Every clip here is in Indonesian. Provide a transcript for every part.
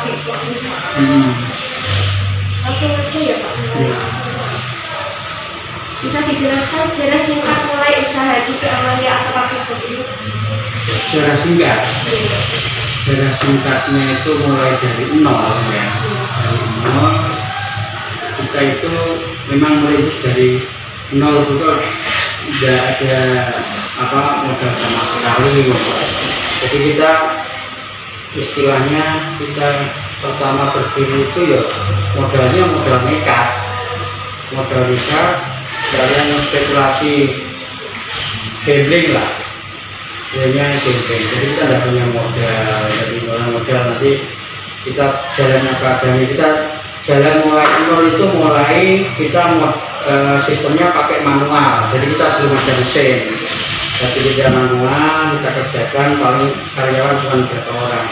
pabrik kok. Langsung aja ya Pak. Bisa dijelaskan sejarah singkat mulai usaha GP Amalia atau pabrik ini? Secara singkat, secara singkatnya itu mulai dari nol ya, dari nol. Kita itu memang merintis dari nol, betul, tidak ada modal sama sekali. Jadi kita istilahnya kita pertama berdiri itu ya modalnya modal nekat, kalian spekulasi gambling lah, sebenarnya gambling. Jadi kita tidak punya modal, dari modal nanti kita jalan apa adanya. Kita jalan mulai nol itu mulai kita sistemnya pakai manual, jadi kita belum ada mesin. Jadi kita manual, kita kerjakan, paling karyawan cuma berapa orang,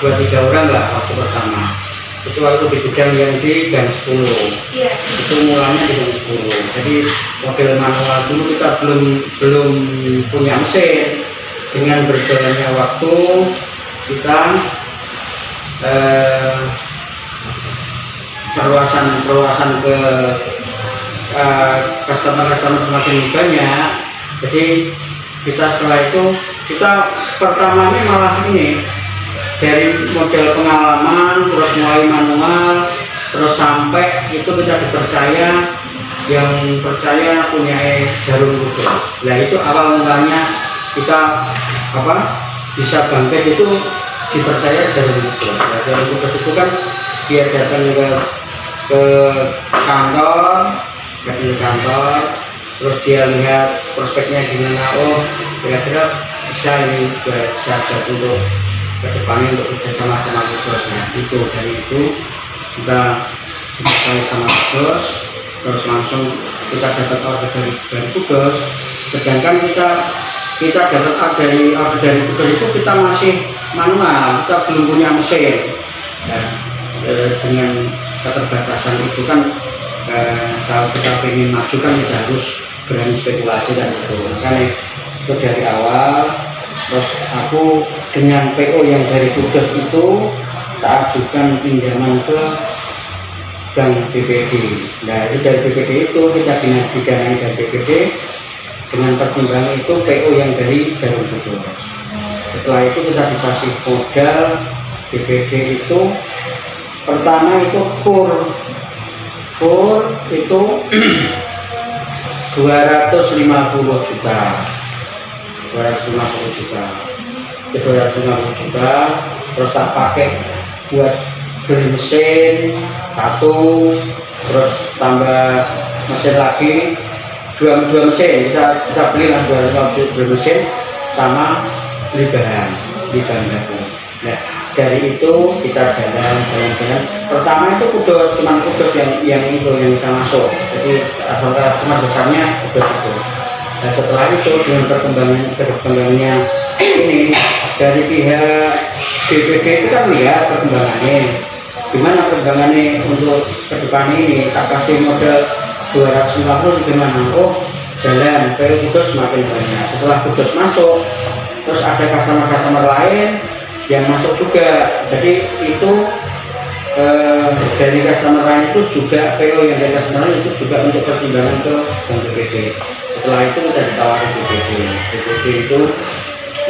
2-3 orang lah waktu pertama. Itu waktu di gudang yang di Gang 10, itu mulanya di Gang 10. Jadi model manual dulu kita belum punya mesin. Dengan berjalannya waktu kita perluasan ke customer semakin banyak. Jadi kita setelah itu kita pertamanya malah ini dari model pengalaman, terus mulai manual, terus sampai itu kita dipercaya, yang percaya punya jarum kudu. Nah itu awal mulanya kita bisa bangkit itu dipercaya jarum kudu. Nah, jarum kudu itu kan dia datang ke kantor, terus dia lihat prospeknya gimana, oh kira-kira bisa ini bisa untuk kedepannya untuk kerjasama sama Kudos. Nah itu dari itu kita berkait sama Kudos, terus langsung kita dapat order dari Kudos. Sedangkan kita dapat order dari Kudos itu kita masih manual, kita belum punya mesin. Nah, dengan keterbatasan itu kan kalau kita ingin maju kan kita harus berani spekulasi dan itu. Makanya itu dari awal. Terus aku dengan PO yang dari Kudos itu tak ajukan pinjaman ke Bank BPD. Nah itu dari BPD itu kita didanai dari BPD dengan pertimbangan itu PO yang dari Jarum Kudos. Setelah itu kita dikasih modal BPD itu pertama itu kur itu 250 juta, terus tak pakai buat beli mesin satu, terus tambah mesin lagi dua mesin, kita beli lah 250 beli mesin sama beli bahan baku. Nah dari itu kita jalan. Pertama itu Kudos, cuma Kudos yang kita masuk. Jadi asal customer besarnya Kudos itu. Nah setelah itu dengan perkembangannya ini dari pihak BPD itu kan lihat perkembangannya, gimana perkembangannya untuk ke depan ini. Tak kasih modal 250 gimana? Oh jalan, PO Kudos semakin banyak. Setelah Kudos masuk, terus ada customer lain yang masuk juga. Jadi itu dari customer lain itu juga PO yang dari customer lain itu juga untuk pertimbangan ke Bank BPD. Setelah itu kita ditawari BPD itu,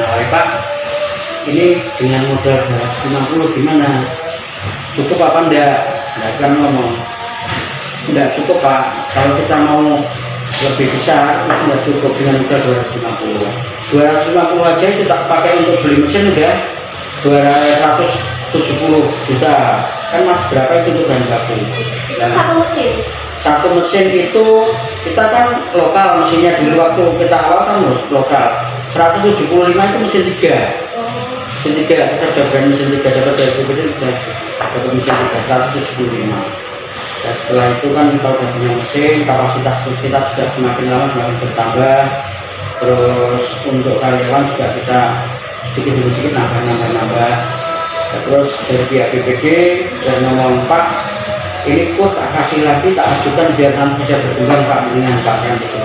nah Pak ini dengan modal 250 gimana? Cukup apa enggak? Enggak kan ngomong enggak cukup Pak, kalau kita mau lebih besar itu enggak cukup dengan modal 250 aja itu tak pakai untuk beli mesin udah 270 juta kan mas, berapa itu untuk bahan baku? Satu mesin itu kita kan lokal mesinnya dulu waktu kita awal kan lokal 175 itu mesin 3 kita dapat mesin 3 dapat dari BPD dapat mesin 3 175. Dan setelah itu kan kita udah punya mesin, kapasitas kita sudah semakin lama semakin bertambah. Terus untuk karyawan juga kita sedikit nambah. Terus dari pihak BPD dan ngomong Pak ini kok tak kasih lagi, tak ajukan biar nanti bisa berkembang Pak dengan Pak kan itu.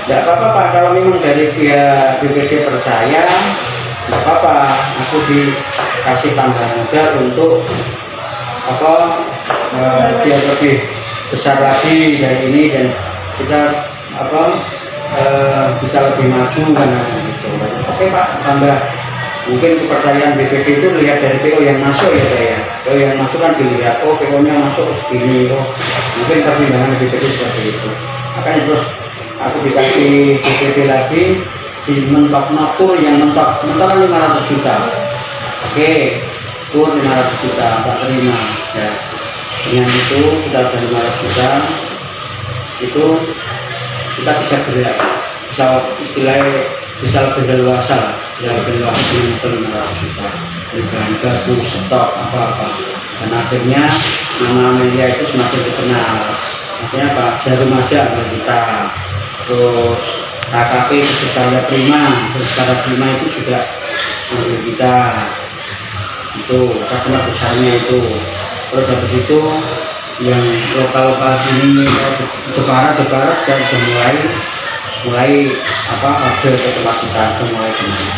Tidak apa-apa Pak, kalau memang dari pihak BPD percaya, tidak apa-apa, aku dikasih tambahan modal untuk apa biar lebih besar lagi dari ini dan kita apa bisa lebih maju kan gitu. Oke Pak, tambah mungkin kepercayaan BPD itu lihat dari PO yang masuk ya Pak ya. PO yang masuk kan dilihat, oh PO nya masuk segini, oh mungkin pertimbangan BPD seperti itu. Makanya terus aku dikasih BPD lagi di mentok kur yang mentok 500 juta. Oke, kur 500 juta tak terima ya. Dengan itu kita udah 500 juta itu kita bisa gerak, bisa istilahnya bisa lebih leluasa, bisa lebih leluasa dengan 500 juta dari bahan baku, stok apa-apa, dan akhirnya nama Amelia itu semakin dikenal. Maksudnya apa? Jarum aja kalau kita, terus KKP secara prima, terus secara prima itu juga untuk kita itu customer besarnya itu. Terus habis itu yang lokal sini Jepara sudah mulai apa order ke tempat kita mulai kembali.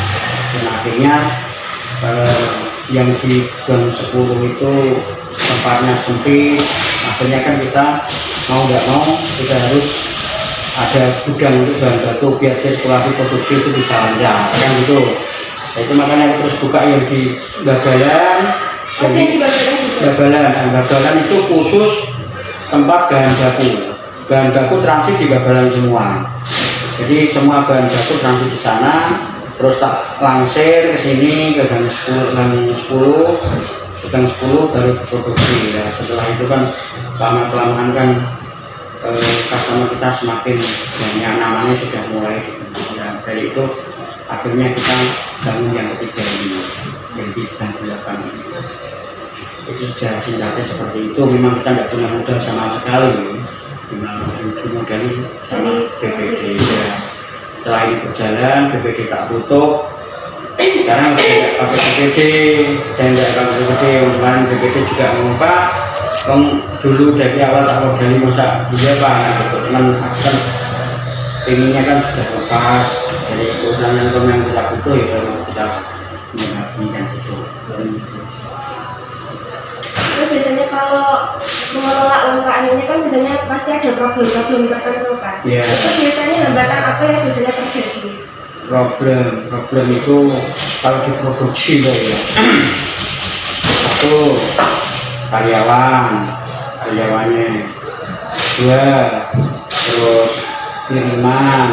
Dan akhirnya yang di Gang 10 itu tempatnya sempit, akhirnya kan kita mau nggak mau kita harus ada gudang untuk bahan baku biar sirkulasi produksi itu bisa lancar kan gitu. Nah, itu makanya aku terus buka yang di Bagalan. Jadi Bagalan itu khusus tempat bahan baku transit di Bagalan semua. Jadi semua bahan baku transit di sana, terus tak langsir ke sini ke gang 10 baru produksi ya. Setelah itu kan lama-kelamaan kan customer kita semakin banyak, namanya sudah mulai ya, dari itu akhirnya kita bangun yang ketiga ini jadi gang 8. Itu sudah singkatnya seperti itu. Memang kita tidak punya modal sama sekali, memang dimodali sama BPD ya. Setelah ini berjalan, BPD tak tutup. Sekarang tidak pakai BPD dan tidak pakai BPD. Kemarin BPD juga mengungkap dulu dari awal tak modali masa dia Pak gitu. Cuman kan pengennya kan sudah lepas dari urusan yang kita butuh ya, kalau kita menghadapinya gitu. Biasanya kalau mengelola UMKM ini kan biasanya pasti ada problem tertentu kan. Yeah. Itu biasanya hambatan apa yang biasanya terjadi? Problem itu kalau diproduksi loh ya. Satu, karyawannya. Dua, terus kiriman,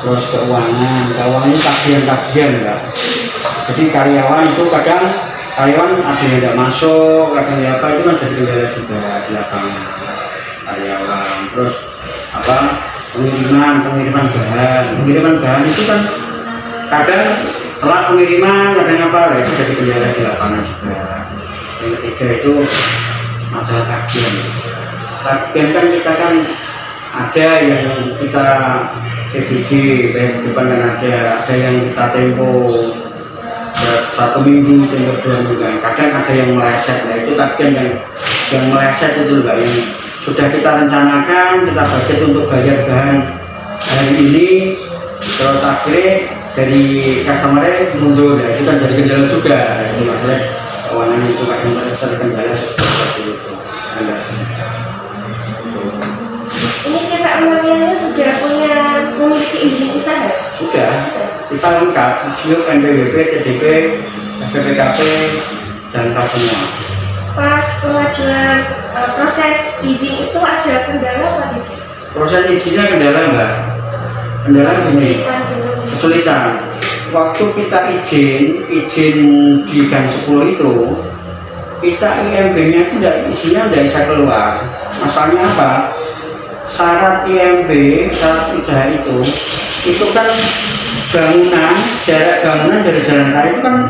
terus keuangan ini tagihan Mbak. Jadi karyawan itu kadang karyawan ada yang tidak masuk, kadang ya apa itu kan jadi kendala juga di lapangan karyawan. Terus apa pengiriman bahan itu kan kadang telat pengiriman, kadang apa lah itu jadi kendala di lapangan juga. Yang ketiga itu masalah tagihan kan kita kan ada yang kita CBD depan kan ada yang kita tempo 1 minggu, tempo 2 minggu. Kadang ada yang meleset, nah itu tagihan yang meleset itu Mbak, yang sudah kita rencanakan, kita budget untuk bayar bahan hari ini, terus akhirnya dari customer mundur, ya itu kan jadi kendala juga. Itu masalah keuangan itu kadang terkendala seperti itu. Ini CP Amelia sudah memiliki izin usaha? Sudah, kita lengkap, SIUP, NPWP, TDP, BPKP, dan tas semua. Pas pengajuan proses izin itu ada kendala apa tidak? Proses izinnya kendala Mbak. Kendala gini, kesulitan. Waktu kita izin di Gang 10 itu, kita IMB-nya itu izinnya tidak bisa keluar. Masalahnya apa? Syarat IMB, syarat usaha itu kan jarak bangunan dari jalan raya itu kan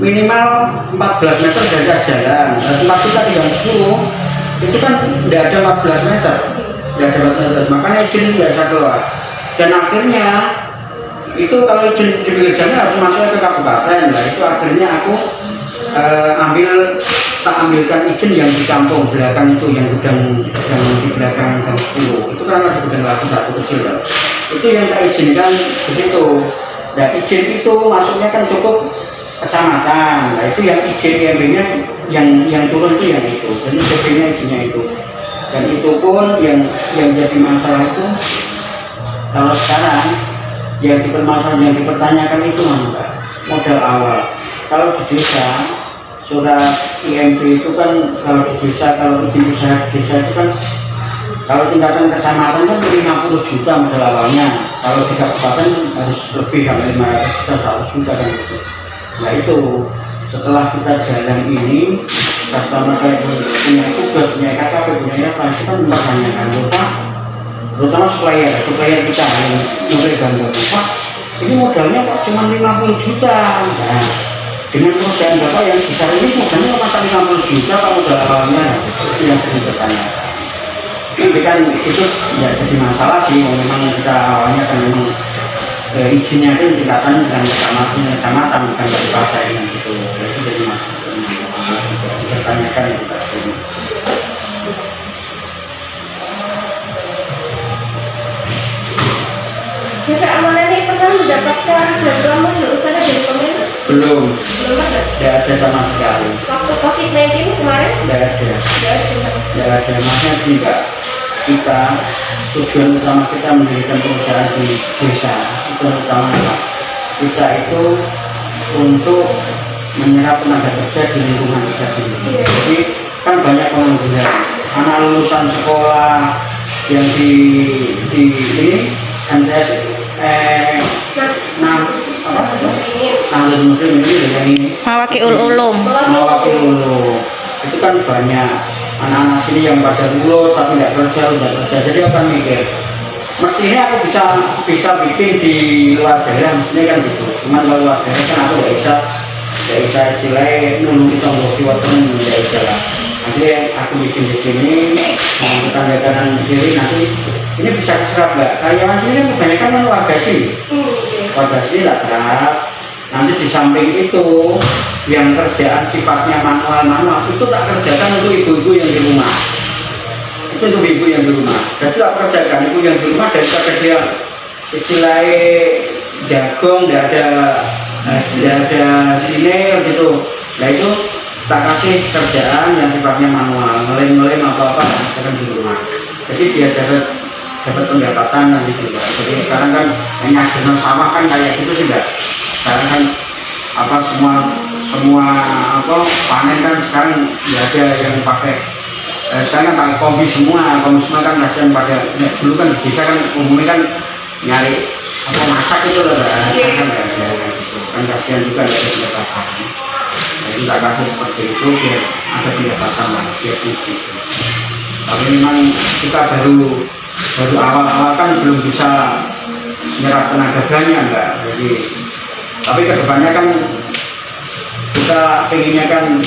minimal 14 meter dari jalan. Tempat kita di Gang 10 itu kan tidak ada 14 meter, makanya izin tidak bisa keluar. Dan akhirnya itu kalau izin di pinggir jalan harus masuk ke kabupaten. Nah itu akhirnya aku ambilkan izin yang di kampung belakang itu, yang gudang di belakang Gang 10 itu kan ada gudang lagi satu kecil ya. Itu yang saya izinkan di situ. Nah izin itu masuknya kan cukup kecamatan. Nah itu yang izin IMB-nya yang turun itu yang itu, jadi CP-nya izinnya itu. Dan itu pun yang jadi masalah itu kalau sekarang yang dipertanyakan itu Mbak, modal awal. Kalau di desa surat IMB itu kan kalau di desa, kalau izin usaha di desa itu kan kalau tingkatan kecamatan kan 50 juta modal awalnya, kalau di kabupaten harus lebih sampai 500 juta, 100 juta kan gitu. Nah itu setelah kita jalan ini, customer kayak punya tugas, punya KKP, punya apa, itu kan mempertanyakan lupa, terutama supplier kita yang mulai bangga, Pak ini modalnya kok cuma 50 juta. Nah, dengan perusahaan Bapak yang besar ini modalnya masa 50 juta kalau modal awalnya, itu yang sering bertanya. Tapi kan itu tidak jadi masalah sih, memang kita awalnya kan memang izinnya itu tingkatannya dengan kecamatan bukan dari partai gitu, itu jadi masalah juga dipertanyakan itu tadi. Jadi amalan ini pernah mendapatkan bantuan modal usaha dari pemerintah? Belum Ada? tidak ada sama sekali. Waktu COVID-19 kemarin? Tidak ada Tidak ada. makanya juga kita tujuan utama kita mendirikan perusahaan di desa itu utama kita itu untuk menyerap tenaga kerja di lingkungan desa sendiri. Jadi kan banyak pengangguran, anak lulusan sekolah yang di ini MTS muslim ini yang ini Mawakil Ulum. itu kan banyak anak-anak sini yang pada lulus tapi nggak kerja, jadi akan mikir mestinya aku bisa bikin di luar daerah, mestinya kan gitu. Cuman kalau luar daerah kan aku nggak bisa istilahnya nunggu tonggo di waktu nggak bisa lah. Akhirnya aku bikin di sini menggunakan dagangan sendiri, nanti ini bisa diserap nggak? Karyawan sini kan kebanyakan kan warga sini tak serap. Nanti di samping itu yang kerjaan sifatnya manual itu tak kerjakan untuk ibu-ibu yang di rumah. Itu untuk ibu yang di rumah. Jadi tak kerjakan ibu yang di rumah daripada dia istilahnya jagung, tidak ada sinil gitu. Nah itu tak kasih kerjaan yang sifatnya manual, ngelem apa-apa kerjakan di rumah. Jadi dia dapat pendapatan nanti juga. Jadi sekarang kan hanya jenis sawah kan kayak gitu sih enggak. Sekarang kan semua panen kan sekarang nggak ada yang pakai sekarang kan pakai kombi semua kan kasihan pada dulu kan bisa kan umumnya kan nyari masak itu loh kan kan kasihan juga ada pendapatan. Nah, itu tak kasih seperti itu biar ada pendapatan lah biar gitu. Tapi memang kita baru awal-awal kan belum bisa menyerap tenaga banyak enggak, jadi tapi kedepannya kan kita pengennya kan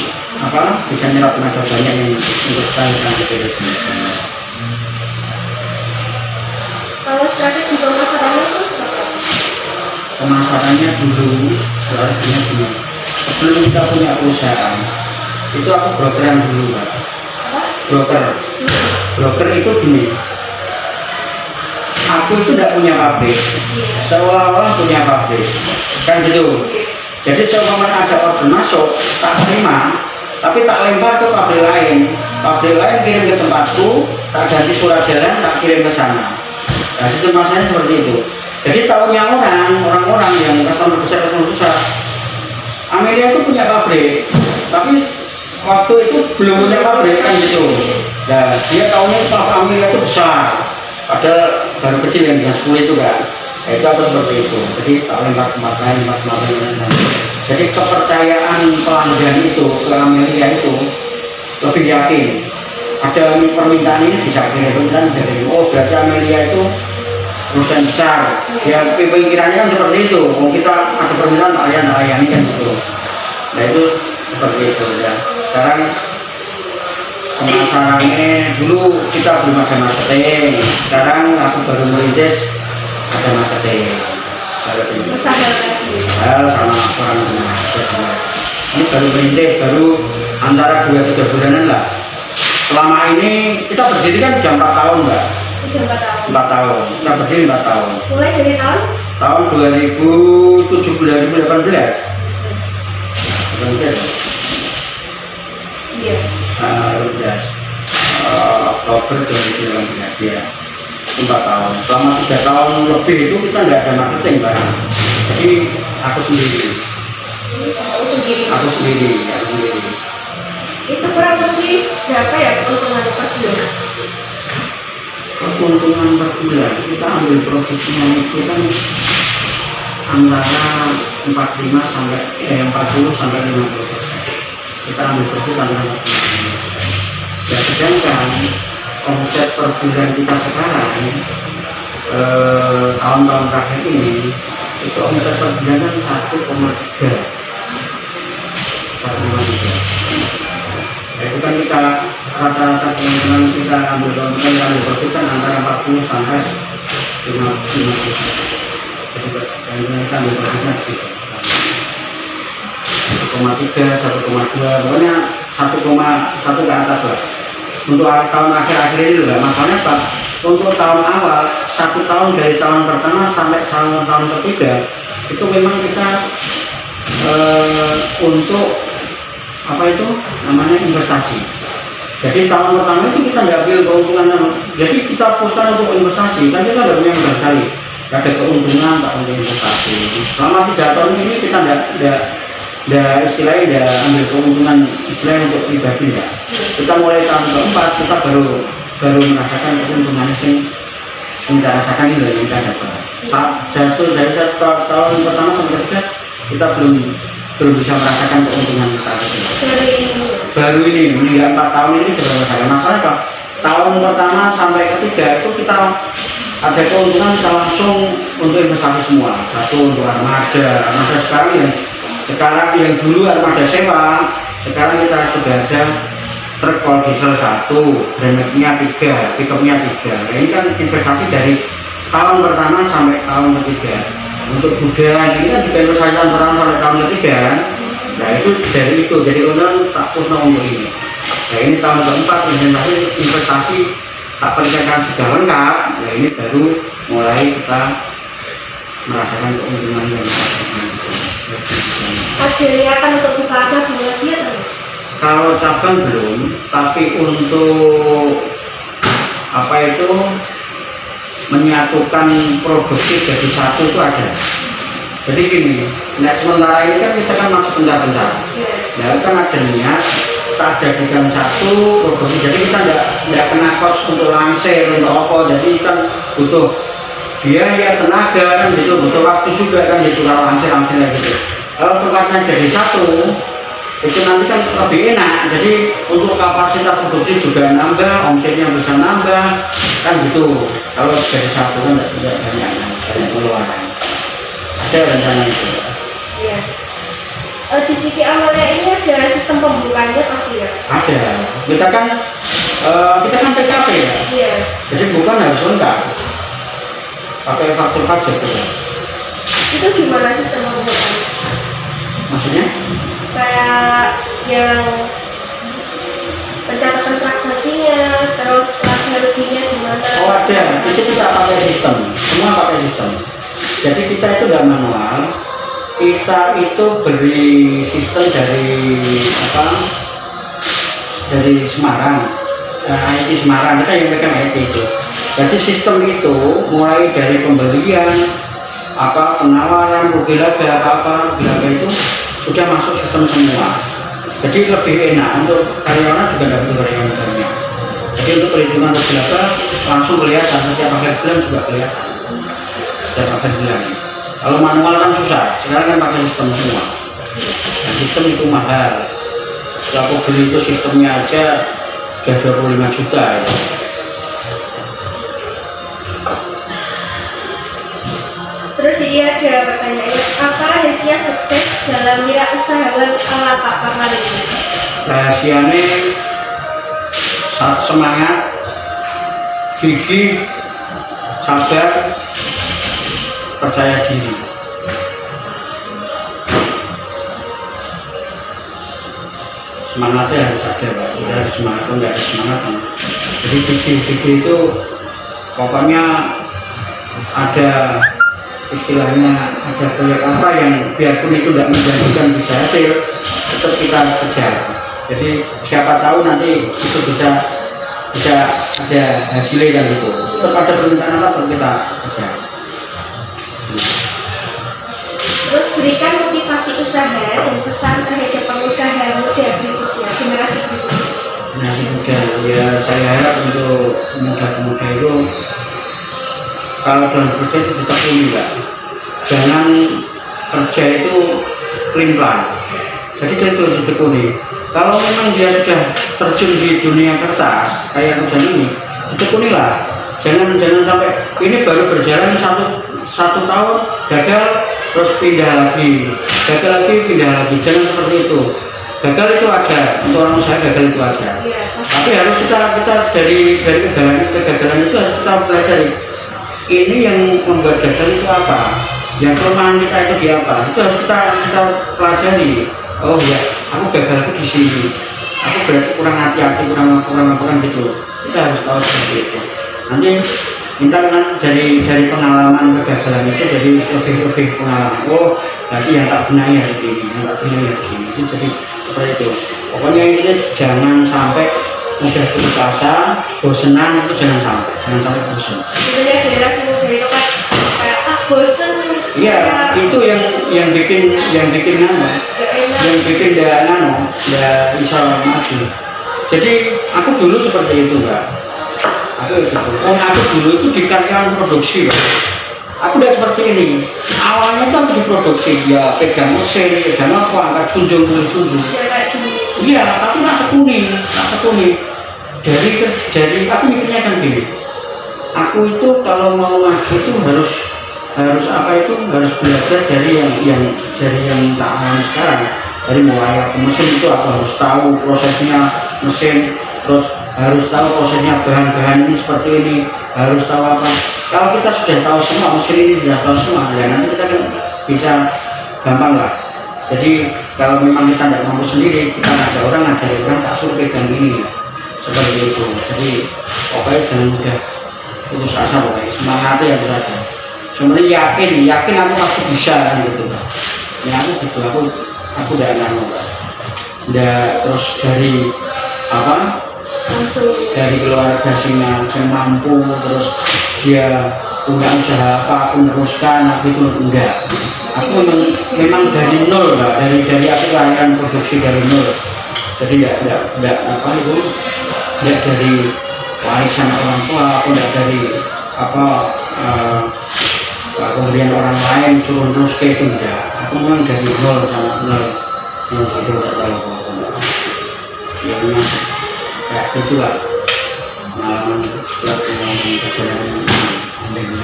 bisa nyerap tenaga banyak yang untuk saya gitu. Kalau strategi pemasarannya itu seperti apa? Pemasarannya dulu sebelum kita punya perusahaan itu aku brokeran dulu Pak. Broker itu gini, aku itu tidak punya pabrik, seolah-olah punya pabrik kan gitu. Jadi seumpama ada order masuk tak terima, tapi tak lempar ke pabrik lain kirim ke tempatku, tak ganti surat jalan, tak kirim ke sana. Nah sistem masanya seperti itu. Jadi tahunya orang-orang yang customer besar Amelia itu punya pabrik, tapi waktu itu belum punya pabrik kan gitu. Nah dia tahunya Amelia itu besar, padahal baru kecil yang dengan 10 itu kan. Nah, itu atau seperti itu. Jadi tak lempar tempat lain. Jadi kepercayaan pelanggan itu ke Amelia itu lebih yakin. Ada permintaan ini bisa kirim, oh berarti Amelia itu perusahaan besar. Ya pikirannya kan seperti itu. Kalau kita ada permintaan layani kan gitu. Nah itu seperti itu ya. Sekarang pemasarannya dulu kita belum ada marketing. Sekarang aku baru merintis ada marketing. Sama orang ini baru merintis, baru antara 2-3 bulanan lah. Selama ini kita berdiri kan sudah 4 tahun Mbak. 4 tahun. Kita berdiri 4 tahun. Mulai dari tahun? Tahun 2018. Kemudian Iya. udah Oktober 2019 ya 4 tahun. Selama 3 tahun lebih itu kita nggak ada marketing Pak. Jadi aku sendiri. Aku sendiri. Itu kurang lebih berapa ya keuntungan per bulan? Keuntungan per bulan kita ambil profitnya itu kan antara 45 sampai 40 sampai 50%. Kita ambil profit antara 40. Ya, sedangkan omset per bulan kita sekarang tahun-tahun terakhir ini itu omset per bulan kan 1,3. Ya, itu kan kita rata-rata keuntungan kita ambil profit kan antara 40 sampai 50. Jadi kita ambil profitnya segitu 1,3, 1,2, pokoknya 1,1 ke atas lah. Untuk tahun akhir-akhir ini juga masalahnya Pak, untuk tahun awal 1 tahun dari tahun pertama sampai tahun ketiga itu memang kita untuk apa itu namanya investasi. Jadi tahun pertama itu kita nggak ambil keuntungan, jadi kita fokuskan untuk investasi kan kita nggak punya investasi, nggak ada keuntungan tak untuk investasi. Selama 3 tahun ini kita nggak istilahnya nggak ambil keuntungan istilahnya untuk pribadi ya. Kita mulai tahun keempat kita baru merasakan keuntungan yang kita rasakan ini yang kita dapat. Dari tahun pertama sampai ketiga kita belum bisa merasakan keuntungan kita. Baru ini 4 tahun ini sudah merasakan. Masalah Pak, tahun pertama sampai ketiga itu kita ada keuntungan kita langsung untuk investasi semua. Satu untuk armada sekarang yang dulu armada sewa, sekarang kita sudah ada truk all diesel 1, remeknya 3, pickupnya 3. Nah, ini kan investasi dari tahun pertama sampai tahun ketiga. Untuk gudang ini kan juga investasi tahun pertama sampai tahun ketiga. Nah itu jadi undang tak punya untuk ini. Nah ini tahun keempat investasi tak perikirkan sudah lengkap. Nah ini baru mulai kita merasakan keuntungan yang Ada niatan untuk buka cabang lagi atau? Kalau cabang belum, tapi untuk apa itu menyatukan produksi jadi satu itu ada. Jadi gini, sementara ini kan kita kan masuk pencar-pencar. Nah kan ada niat kita jadikan satu produksi. Jadi kita nggak kena kos untuk langsir untuk apa. Jadi kan butuh biaya tenaga kan gitu, butuh waktu juga kan gitu kalau langsir gitu. Kalau tempatnya jadi satu itu nanti kan lebih enak. Jadi untuk kapasitas produksi juga nambah, omsetnya bisa nambah kan gitu. Kalau jadi satu kan tidak banyak pengeluaran. Ada rencana itu. Iya. Di Ciki awalnya ini ada sistem pembukanya pasti ya? Ada. Kita kan PKP ya. Iya. Jadi bukan harus lengkap. Pakai faktur pajak gitu. Itu gimana sistem pembukanya? Maksudnya? Kayak yang pencatatan transaksinya, terus lagi ruginya gimana? Oh ada. Itu kita pakai sistem. Semua pakai sistem. Jadi kita itu nggak manual. Kita itu beli sistem dari Semarang, IT Semarang, kita yang pegang IT itu. Jadi sistem itu mulai dari pembelian, penawaran, rugi laba, rugi laba itu sudah masuk sistem semua. Jadi lebih enak untuk karyawan juga nggak butuh karyawan banyak. Jadi untuk perhitungan rugi laba langsung kelihatan, setiap akhir bulan juga kelihatan. Setiap akhir bulan. Kalau manual kan susah, sekarang kan pakai sistem semua. Dan sistem itu mahal. Kalau aku beli itu sistemnya aja sudah 25 juta ya. Terus ini ada pertanyaan, apa rahasia sukses dalam wirausahawan ala Pak Parman ini? Rahasianya semangat, gigih, sabar, percaya diri. Semangatnya harus ada Pak, kita harus semangat, nggak ada semangat. Jadi gigih itu pokoknya ada istilahnya, ada proyek apa yang biarpun itu tidak menjanjikan bisa hasil, tetap kita kejar. Jadi siapa tahu nanti itu bisa ada hasilnya kan gitu. Tetap ada permintaan apa tetap kita kejar. Terus berikan motivasi usaha dan pesan terhadap pengusaha muda berikutnya, generasi berikutnya. Nah, muda ya, saya harap untuk pemuda itu kalau dalam kerja itu ditekuni Mbak. Jangan kerja itu pelin-pelan. Jadi itu ditekuni. Kalau memang dia sudah terjun di dunia kertas kayak kerja ini, ditekunilah. Jangan sampai ini baru berjalan satu tahun gagal terus pindah lagi, gagal lagi pindah lagi. Jangan seperti itu. Gagal itu wajar, untuk orang usaha gagal itu wajar. Tapi harus kita dari kegagalan itu harus kita pelajari. Ini yang membuat gagal itu apa? Yang kelemahan kita itu di apa? Itu harus kita pelajari. Oh ya, aku gagal aku di sini. Aku berarti kurang hati-hati, kurang gitu. Kita harus tahu seperti itu. Nanti kita kan dari pengalaman kegagalan itu jadi lebih pengalaman. Oh, berarti yang tak benar ya begini, yang tak benar ya begini. Itu jadi seperti itu. Pokoknya ini jangan sampai mudah putus asa, bosenan itu jangan sampai bosan. Sebenarnya generasi muda itu kan kayak bosen. Iya, itu yang bikin nggak bisa maju. Jadi aku dulu seperti itu Mbak. Aku dulu itu di karyawan produksi Mbak. Aku udah seperti ini. Awalnya kan diproduksi ya pegang mesin, pegang apa, angkat junjung. Iya, tapi nggak tekuni. Dari aku mikirnya kan gini. Aku itu kalau mau maju itu harus belajar dari yang tak alami sekarang. Dari mulai aku mesin itu aku harus tahu prosesnya mesin, terus harus tahu prosesnya bahan-bahan ini seperti ini, harus tahu apa. Kalau kita sudah tahu semua mesin ini sudah tahu semua, ya nanti kita kan bisa gampang lah. Jadi kalau memang kita tidak mampu sendiri, kita ngajak orang tak suruh pegang ini seperti itu. Jadi pokoknya jangan mudah putus asa, pokoknya semangatnya yang berada. Sebenarnya yakin aku pasti bisa kan gitu. Ya aku gitu, aku udah nggak terus dari apa? Dari keluarga yang mampu, terus dia punya usaha apa aku meneruskan, aku itu enggak. Aku memang dari nol Mbak, dari aku lahirkan produksi dari nol. Jadi enggak apa itu, enggak dari warisan orang tua, aku enggak dari apa kemudian orang lain turun terus ke itu enggak. Aku memang dari nol sama nol yang itu enggak tahu apa. Ya memang kayak itulah pengalaman setelah pengalaman perjalanan ini.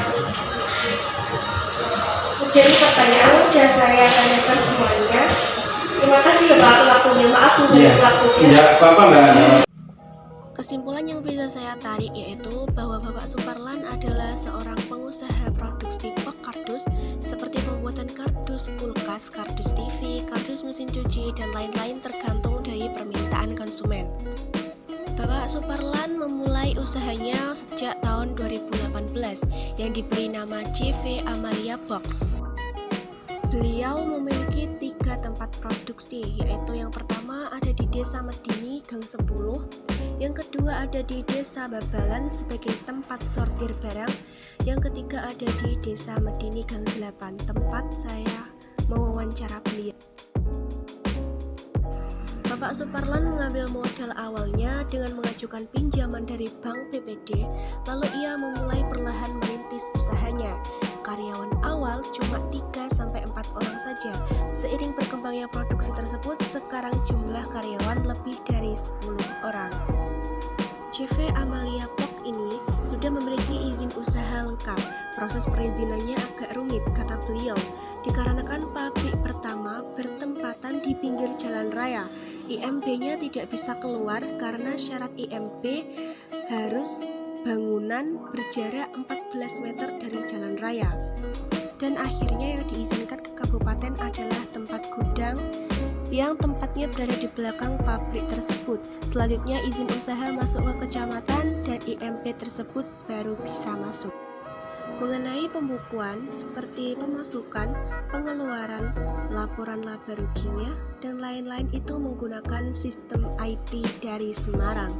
Jadi pertanyaan udah saya tanyakan semuanya. Terima kasih ya Pak waktunya. Maaf untuk waktunya. Tidak apa-apa Mbak. Kesimpulan yang bisa saya tarik yaitu bahwa Bapak Suparlan adalah seorang pengusaha produksi kardus seperti pembuatan kardus kulkas, kardus TV, kardus mesin cuci, dan lain-lain tergantung dari permintaan konsumen. Bapak Suparlan memulai usahanya sejak tahun 2018 yang diberi nama CV Amalia Box. Beliau memiliki 3 tempat produksi, yaitu yang pertama ada di Desa Medini Gang 10, yang kedua ada di Desa Babalan sebagai tempat sortir barang, yang ketiga ada di Desa Medini Gang 8, tempat saya mewawancara beliau. Bapak Suparlan mengambil modal awalnya dengan mengajukan pinjaman dari Bank BPD, lalu ia memulai perlahan merintis usahanya. Karyawan awal cuma 3-4 orang saja. Seiring berkembangnya produksi tersebut, sekarang jumlah karyawan lebih dari 10 orang. CV Amalia Box ini sudah memiliki izin usaha lengkap. Proses perizinannya agak rumit, kata beliau, dikarenakan pabrik pertama bertempatan di pinggir jalan raya. IMB-nya tidak bisa keluar karena syarat IMB harus bangunan berjarak 14 meter dari jalan raya. Dan akhirnya yang diizinkan ke kabupaten adalah tempat gudang yang tempatnya berada di belakang pabrik tersebut. Selanjutnya izin usaha masuk ke kecamatan dan IMB tersebut baru bisa masuk. Mengenai pembukuan seperti pemasukan, pengeluaran, laporan laba ruginya, dan lain-lain itu menggunakan sistem IT dari Semarang.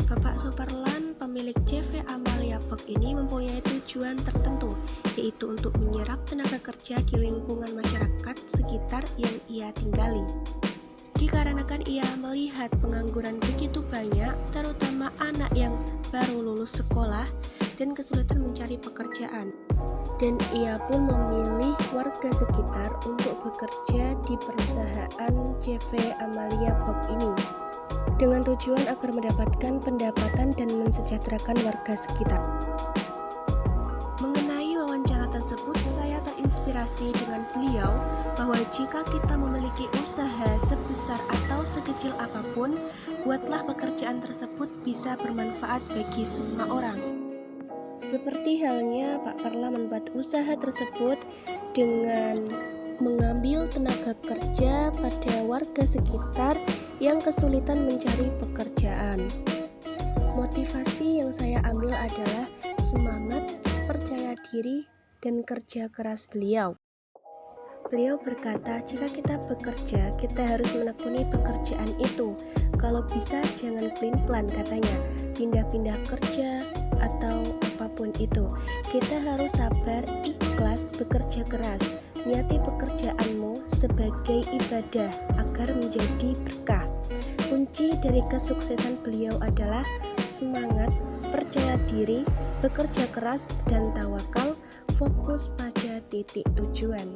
Bapak Suparlan, pemilik CV Amalia Box ini mempunyai tujuan tertentu, yaitu untuk menyerap tenaga kerja di lingkungan masyarakat sekitar yang ia tinggali. Dikarenakan ia melihat pengangguran begitu banyak, terutama anak yang baru lulus sekolah dan kesulitan mencari pekerjaan. Dan ia pun memilih warga sekitar untuk bekerja di perusahaan CV Amalia Box ini, dengan tujuan agar mendapatkan pendapatan dan mensejahterakan warga sekitar. Mengenai wawancara tersebut, saya terinspirasi dengan beliau bahwa jika kita memiliki usaha sebesar atau sekecil apapun, buatlah pekerjaan tersebut bisa bermanfaat bagi semua orang. Seperti halnya Pak Parla membuat usaha tersebut dengan mengambil tenaga kerja pada warga sekitar yang kesulitan mencari pekerjaan. Motivasi yang saya ambil adalah semangat, percaya diri, dan kerja keras beliau. Beliau berkata, jika kita bekerja, kita harus menekuni pekerjaan itu. Kalau bisa jangan pelin-pelan, katanya, pindah-pindah kerja atau apapun itu. Kita harus sabar, ikhlas, bekerja keras. Niati pekerjaanmu sebagai ibadah agar menjadi berkah. Kunci dari kesuksesan beliau adalah semangat, percaya diri, bekerja keras, dan tawakal, fokus pada titik tujuan.